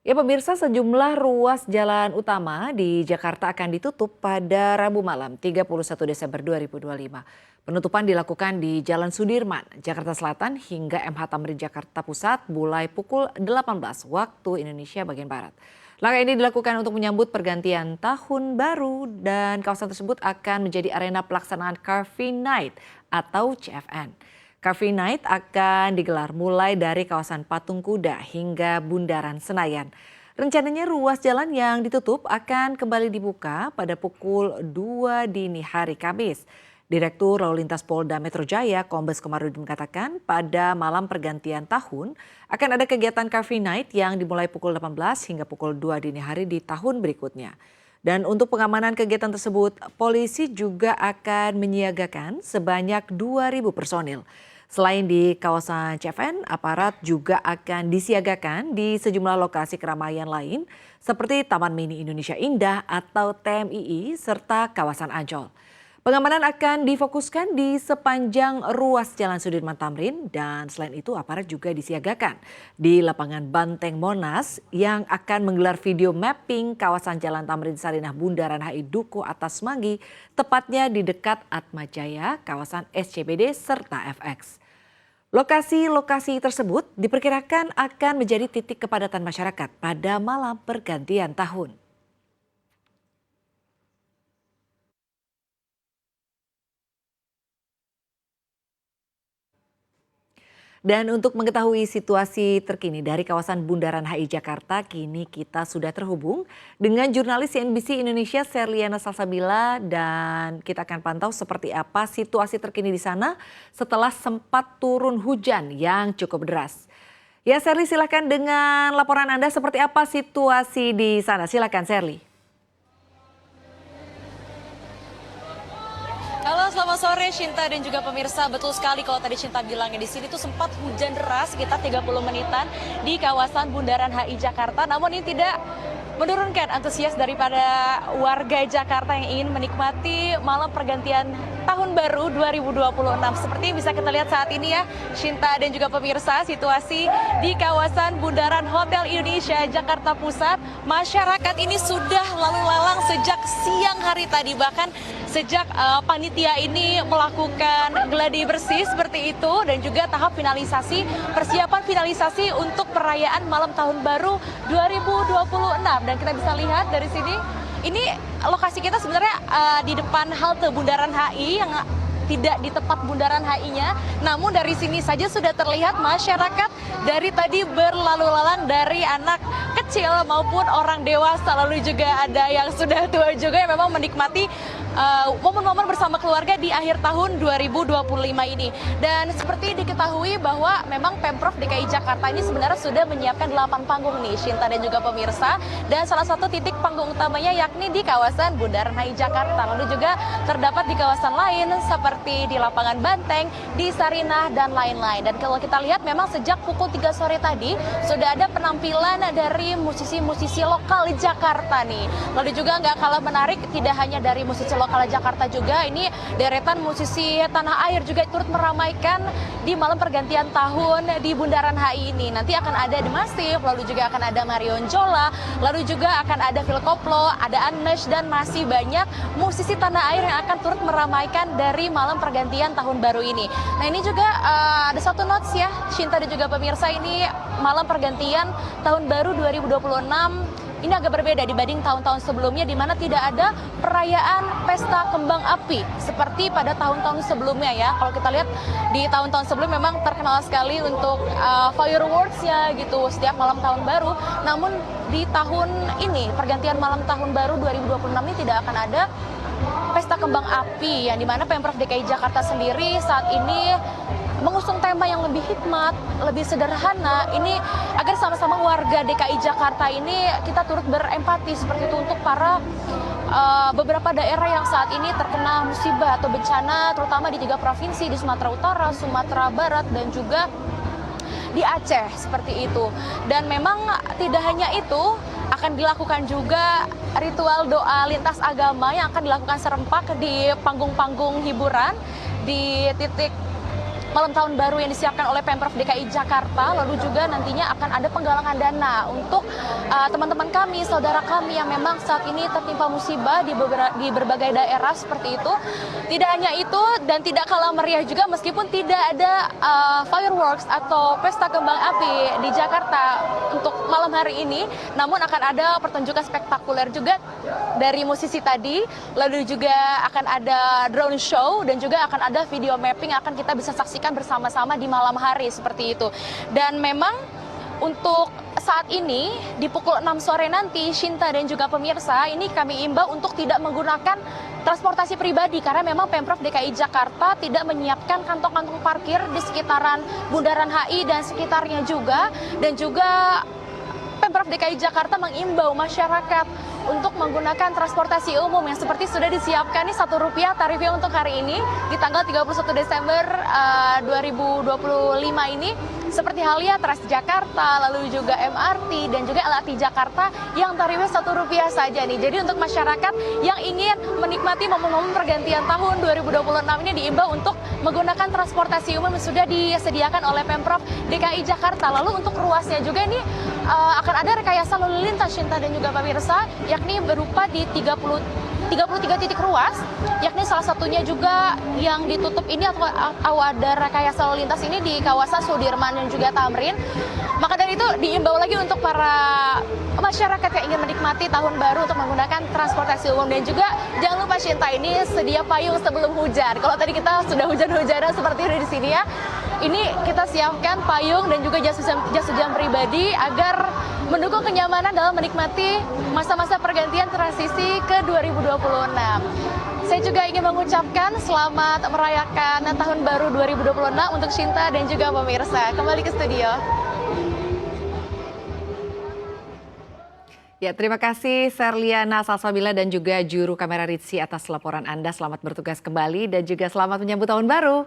Ya pemirsa, sejumlah ruas jalan utama di Jakarta akan ditutup pada Rabu malam 31 Desember 2025. Penutupan dilakukan di Jalan Sudirman, Jakarta Selatan hingga MH Tamrin Jakarta Pusat mulai pukul 18 waktu Indonesia bagian Barat. Langkah ini dilakukan untuk menyambut pergantian tahun baru dan kawasan tersebut akan menjadi arena pelaksanaan Car Free Night atau CFN. Car Free Night akan digelar mulai dari kawasan Patung Kuda hingga Bundaran Senayan. Rencananya ruas jalan yang ditutup akan kembali dibuka pada pukul 2 dini hari Kamis. Direktur Lalu Lintas Polda Metro Jaya, Kombes Komarudin mengatakan pada malam pergantian tahun akan ada kegiatan Car Free Night yang dimulai pukul 18 hingga pukul 2 dini hari di tahun berikutnya. Dan untuk pengamanan kegiatan tersebut, polisi juga akan menyiagakan sebanyak 2.000 personil. Selain di kawasan CFN, aparat juga akan disiagakan di sejumlah lokasi keramaian lain seperti Taman Mini Indonesia Indah atau TMII serta kawasan Ancol. Pengamanan akan difokuskan di sepanjang ruas Jalan Sudirman Tamrin dan selain itu aparat juga disiagakan di lapangan Banteng Monas yang akan menggelar video mapping kawasan Jalan Tamrin Sarinah Bundaran HI Duku Atas Semanggi, tepatnya di dekat Atmajaya, kawasan SCBD serta FX. Lokasi-lokasi tersebut diperkirakan akan menjadi titik kepadatan masyarakat pada malam pergantian tahun. Dan untuk mengetahui situasi terkini dari kawasan Bundaran HI Jakarta, kini kita sudah terhubung dengan jurnalis CNBC Indonesia Serliana Salsabila dan kita akan pantau seperti apa situasi terkini di sana setelah sempat turun hujan yang cukup deras. Ya Serli, silakan dengan laporan Anda seperti apa situasi di sana. Silakan Serli. Halo, selamat sore Shinta dan juga pemirsa. Betul sekali kalau tadi Shinta bilangnya di sini tuh sempat hujan deras sekitar 30 menitan di kawasan Bundaran HI Jakarta. Namun ini tidak menurunkan antusias daripada warga Jakarta yang ingin menikmati malam pergantian tahun baru 2026. Seperti bisa kita lihat saat ini ya, Shinta dan juga pemirsa, situasi di kawasan Bundaran Hotel Indonesia Jakarta Pusat. Masyarakat ini sudah lalu lalang sejak siang hari tadi, bahkan sejak panitia ini melakukan gladi bersih seperti itu dan juga tahap finalisasi, persiapan finalisasi untuk perayaan malam tahun baru 2026. Dan kita bisa lihat dari sini, ini lokasi kita sebenarnya di depan halte Bundaran HI yang tidak di tepat Bundaran HI-nya, namun dari sini saja sudah terlihat masyarakat dari tadi berlalu lalang dari anak kecil maupun orang dewasa, lalu juga ada yang sudah tua juga yang memang menikmati momen-momen bersama keluarga di akhir tahun 2025 ini. Dan seperti diketahui bahwa memang Pemprov DKI Jakarta ini sebenarnya sudah menyiapkan 8 panggung nih, Shinta dan juga pemirsa. Dan salah satu titik panggung utamanya yakni di kawasan Bundaran HI Jakarta. Lalu juga terdapat di kawasan lain seperti di lapangan Banteng, di Sarinah, dan lain-lain. Dan kalau kita lihat memang sejak pukul 3 sore tadi sudah ada penampilan dari musisi-musisi lokal Jakarta nih. Lalu juga nggak kalah menarik, tidak hanya dari musisi lokal Jakarta juga, ini deretan musisi tanah air juga turut meramaikan di malam pergantian tahun di Bundaran HI ini. Nanti akan ada The Massive, lalu juga akan ada Marion Jola, lalu juga akan ada Phil Koplo, ada Anmesh, dan masih banyak musisi tanah air yang akan turut meramaikan dari malam pergantian tahun baru ini. Nah ini juga ada satu notes ya, Shinta dan juga pemirsa, ini malam pergantian tahun baru 2026 ini agak berbeda dibanding tahun-tahun sebelumnya, di mana tidak ada perayaan pesta kembang api seperti pada tahun-tahun sebelumnya ya. Kalau kita lihat di tahun-tahun sebelumnya memang terkenal sekali untuk fireworks-nya gitu setiap malam tahun baru. Namun di tahun ini, pergantian malam tahun baru 2026 ini tidak akan ada pesta kembang api, yang dimana Pemprov DKI Jakarta sendiri saat ini mengusung tema yang lebih hikmat, lebih sederhana, ini agar sama-sama warga DKI Jakarta ini kita turut berempati seperti itu untuk para beberapa daerah yang saat ini terkena musibah atau bencana, terutama di 3 provinsi, di Sumatera Utara, Sumatera Barat, dan juga di Aceh seperti itu. Dan memang tidak hanya itu, akan dilakukan juga ritual doa lintas agama yang akan dilakukan serempak di panggung-panggung hiburan di titik malam tahun baru yang disiapkan oleh Pemprov DKI Jakarta. Lalu juga nantinya akan ada penggalangan dana untuk teman-teman kami, saudara kami yang memang saat ini tertimpa musibah di berbagai daerah seperti itu. Tidak hanya itu, dan tidak kalah meriah juga meskipun tidak ada fireworks atau pesta kembang api di Jakarta untuk malam hari ini, namun akan ada pertunjukan spektakuler juga dari musisi tadi, lalu juga akan ada drone show dan juga akan ada video mapping yang akan kita bisa saksikan bersama-sama di malam hari seperti itu. Dan memang untuk saat ini di pukul 6 sore nanti, Shinta dan juga pemirsa, ini kami imbau untuk tidak menggunakan transportasi pribadi karena memang Pemprov DKI Jakarta tidak menyiapkan kantong-kantong parkir di sekitaran Bundaran HI dan sekitarnya juga. Dan juga Pemprov DKI Jakarta mengimbau masyarakat untuk menggunakan transportasi umum yang seperti sudah disiapkan nih Rp1 tarifnya untuk hari ini di tanggal 31 Desember 2025 ini, seperti halnya Transjakarta, lalu juga MRT dan juga LRT Jakarta yang tarifnya Rp1 saja nih. Jadi untuk masyarakat yang ingin menikmati momen-momen pergantian tahun 2026 ini diimbau untuk menggunakan transportasi umum yang sudah disediakan oleh Pemprov DKI Jakarta. Lalu untuk ruasnya juga ini akan ada rekayasa lalu lintas Shinta dan juga pemirsa, yakni berupa di 33 titik ruas, yakni salah satunya juga yang ditutup ini atau ada rekayasa lalu lintas ini di kawasan Sudirman dan juga Tamrin. Maka dari itu diimbau lagi untuk para masyarakat yang ingin menikmati tahun baru untuk menggunakan transportasi umum. Dan juga jangan lupa Shinta ini sedia payung sebelum hujan. Kalau tadi kita sudah hujan-hujanan seperti ini di sini ya, ini kita siapkan payung dan juga jas hujan pribadi agar mendukung kenyamanan dalam menikmati masa-masa pergantian transisi ke 2026. Saya juga ingin mengucapkan selamat merayakan tahun baru 2026 untuk Shinta dan juga pemirsa. Kembali ke studio. Ya, terima kasih Serliana Salsabila dan juga juru kamera Ritsi atas laporan Anda. Selamat bertugas kembali dan juga selamat menyambut tahun baru.